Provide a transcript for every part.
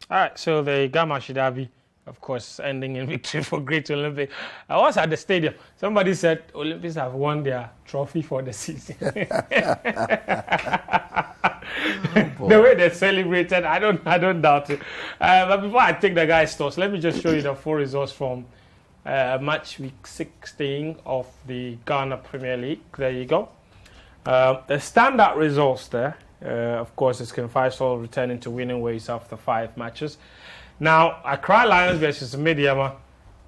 All right, so the Gama Shidabi, of course, ending in victory for Great Olympic. I was at the stadium. Somebody said Olympics have won their trophy for the season. The way they celebrated, I don't doubt it. But before I take the guys' thoughts, let me just show you the full results from match week 16 of the Ghana Premier League. There you go. The standard results there. Of course, it's Ken Faisal returning to winning ways after 5 matches. Now, Accra Lions versus Mediama,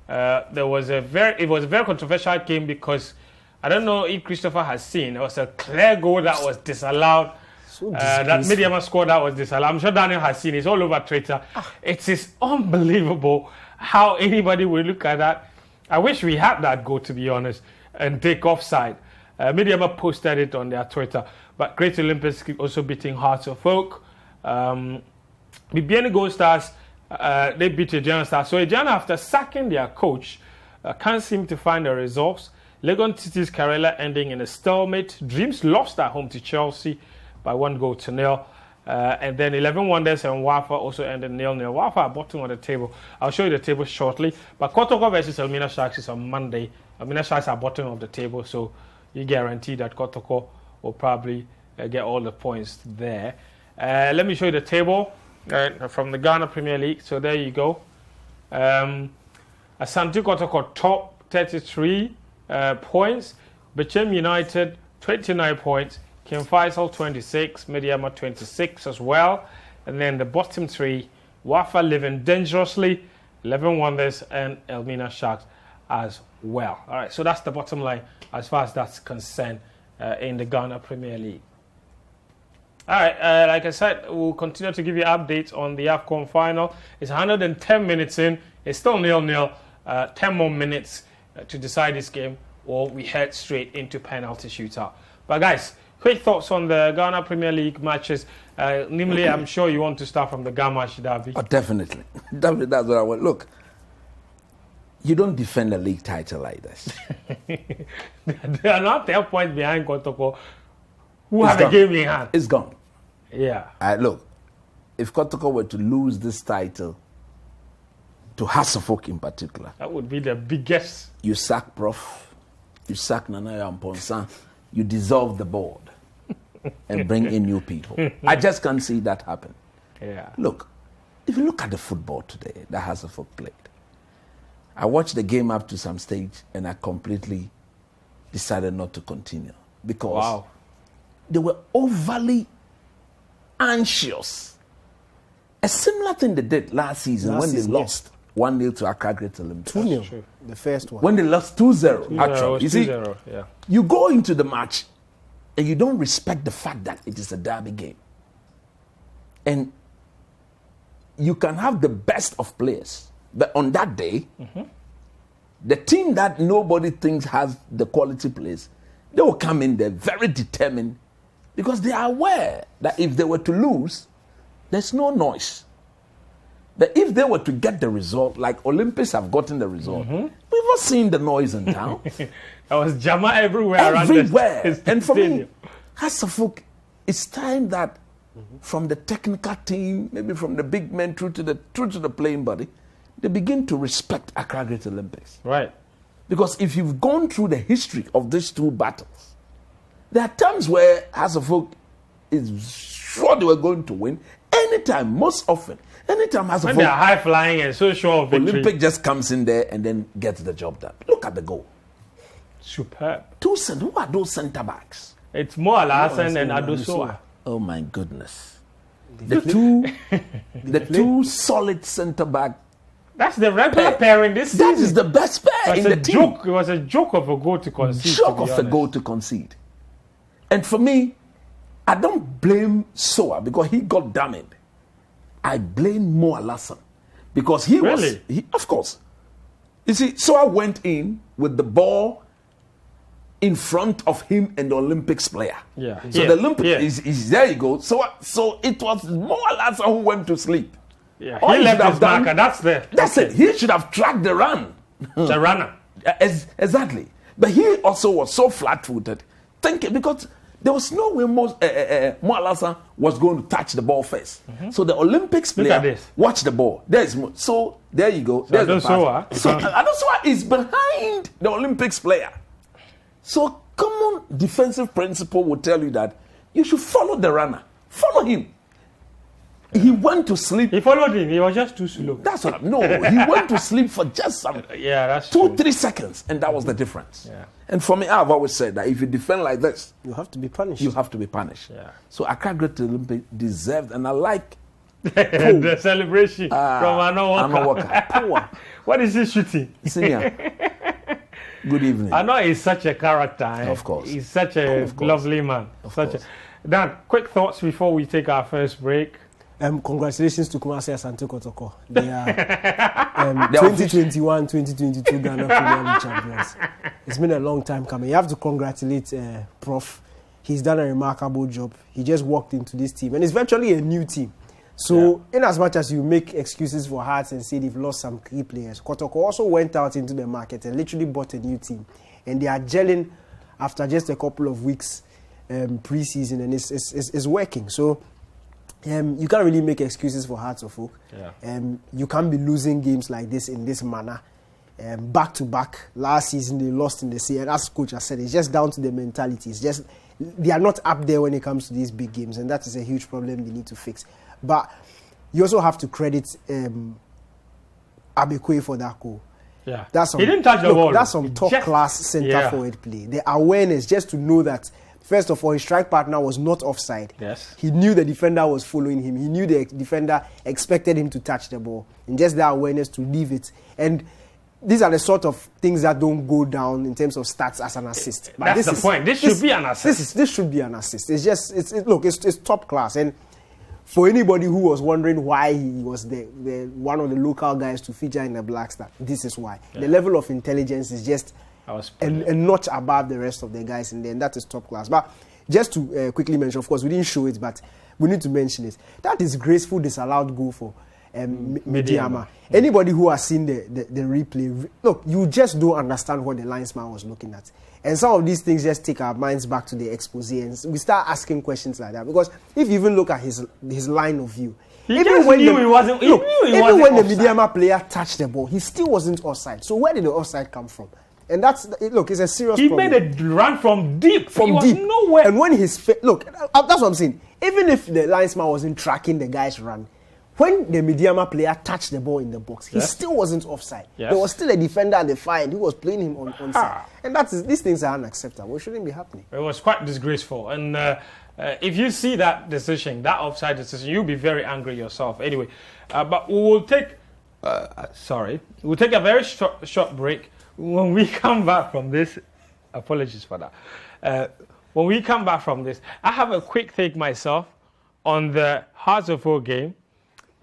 it was a very controversial game because I don't know if Christopher has seen. It was a clear goal that was disallowed. That Mediama scored that was disallowed. I'm sure Daniel has seen it. It's all over Twitter. It is unbelievable how anybody will look at that. I wish we had that goal, to be honest, and take offside. Mediama posted it on their Twitter. But Great Olympics also beating Hearts of Oak. Bibiani Gold Stars, they beat Ejana Stars. So Ejana, after sacking their coach, can't seem to find the results. Legon City's Karela ending in a stalemate. Dreams lost at home to Chelsea by 1-0. And then 11 Wonders and Wafa also ended 0-0. Wafa are bottom of the table. I'll show you the table shortly. But Kotoko versus Elmina Sharks is on Monday. Elmina Sharks are bottom of the table, so you guarantee that Kotoko will probably get all the points there. Let me show you the table from the Ghana Premier League. So there you go. Asante Kotoko top 33 points. Bechem United 29 points. King Faisal 26. Mediama 26 as well. And then the bottom 3, Wafa living dangerously, 11 Wonders and Elmina Sharks as well. All right, so that's the bottom line as far as that's concerned in the Ghana Premier League. All right, like I said, we'll continue to give you updates on the AFCON final. It's 110 minutes in. It's still 0-0. 10 more minutes to decide this game, or we head straight into penalty shootout. But guys, quick thoughts on the Ghana Premier League matches. Namely, I'm sure you want to start from the Gama Shidabi. Oh, definitely. That's what I want. Look, you don't defend a league title like this. They are not 10 points behind Kotoko, who have a game in hand. It's gone. Yeah. Look, if Kotoko were to lose this title to Hasselhoff in particular, that would be the biggest. You sack Prof, you sack Nanaya and Ponsan, you dissolve the board and bring in new people. I just can't see that happen. Yeah. Look, if you look at the football today that Hasselhoff played, I watched the game up to some stage and I completely decided not to continue because they were overly anxious. A similar thing they did last season when they lost 1-0 to Accra Great Olympics. 2-0, the first one. When they lost 2-0, actually. You see, 2-0, yeah. You go into the match and you don't respect the fact that it is a derby game. And you can have the best of players, but on that day, the team that nobody thinks has the quality players, they will come in there very determined because they are aware that if they were to lose, there's no noise. But if they were to get the result, like Olympics have gotten the result, we've not seen the noise in town. There was Jama everywhere. Everywhere. And for me, Hasselhoff, it's time that from the technical team, maybe from the big men through to the playing body, they begin to respect Accra Great Olympics. Right. Because if you've gone through the history of these two battles, there are times where Hasselhoff is sure they were going to win. Anytime, most often, anytime Hasselhoff... When they are high-flying and so sure of victory. Olympic just comes in there and then gets the job done. Look at the goal. Superb. Who are those centre-backs? It's Mo Alhassan and Adosoa. Oh my goodness. The two solid centre-back. That's the regular pairing this season. That is the best pair in the team. It was a joke of a goal to concede. Joke of a goal to concede. And for me, I don't blame Soa because he got damaged. I blame Mo Alhassan because he was... Of course. You see, Soa went in with the ball in front of him and the Olympics player. Yeah. So the Olympics is there you go. So it was Mo Alhassan who went to sleep. Yeah. He left his marker. That's it. He should have tracked the run. The runner. Exactly. But he also was so flat-footed, thinking because There was no way Mo Alassane was going to touch the ball first. So the Olympics player watch the ball. So there you go. So There's Adosua is behind the Olympics player. So common defensive principle will tell you that you should follow the runner. Follow him. He went to sleep. He followed him. He was just too slow. That's what No, he went to sleep for just some 2-3 seconds, and that was the difference. Yeah. And for me, I've always said that if you defend like this, you have to be punished. You have to be punished. Yeah. So Accra Great Olympic deserved, and I like the celebration from Ano Walker. What is he shooting? Senior. Good evening. I know he's such a character. Of course. He's such a lovely man. Dan, quick thoughts before we take our first break. Congratulations to Kumasi Asante Kotoko. They are 2021-2022 Ghana Premier League champions. It's been a long time coming. You have to congratulate Prof. He's done a remarkable job. He just walked into this team, and it's virtually a new team. So, in as much as you make excuses for Hearts and say they've lost some key players, Kotoko also went out into the market and literally bought a new team, and they are gelling after just a couple of weeks pre-season, and it's working. So. You can't really make excuses for Hearts of Oak. Yeah. You can't be losing games like this in this manner. Back to back. Last season they lost in the sea, and as coach has said, it's just down to the mentality. It's just they are not up there when it comes to these big games, and that is a huge problem they need to fix. But you also have to credit Abekwe for that goal. Yeah. He didn't touch the ball. That's some top class centre forward play. The awareness just to know that. First of all, his strike partner was not offside. Yes. He knew the defender was following him. He knew the defender expected him to touch the ball. And just that awareness to leave it. And these are the sort of things that don't go down in terms of stats as an assist. But that's the point. This should be an assist. This should be an assist. It's just, it's top class. And for anybody who was wondering why he was the one of the local guys to feature in the Black Star, this is why. Yeah. The level of intelligence is just a notch above the rest of the guys in there, and that is top class. But just to quickly mention, of course, we didn't show it, but we need to mention it. That is graceful disallowed goal for Midiama. Anybody who has seen the replay, look, you just don't understand what the linesman was looking at. And some of these things just take our minds back to the expose, and we start asking questions like that. Because if you even look at his line of view, even when the Midiama player touched the ball, he still wasn't offside. So where did the offside come from? And it's a serious problem. He made a run from deep. He was nowhere. And when that's what I'm saying. Even if the linesman wasn't tracking the guy's run, when the Midiama player touched the ball in the box, he still wasn't offside. Yes. There was still a defender at the far end who was playing him on side. And these things are unacceptable. It shouldn't be happening. It was quite disgraceful. And if you see that decision, that offside decision, you'll be very angry yourself. Anyway, but we will take we'll take a very short break. When we come back from this, apologies for that. When we come back from this, I have a quick take myself on the Hearts of Oak game,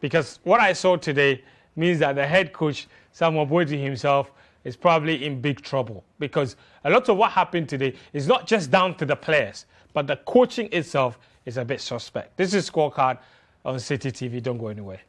because what I saw today means that the head coach, Samuel Boyti himself, is probably in big trouble, because a lot of what happened today is not just down to the players, but the coaching itself is a bit suspect. This is Scorecard on Citi TV. Don't go anywhere.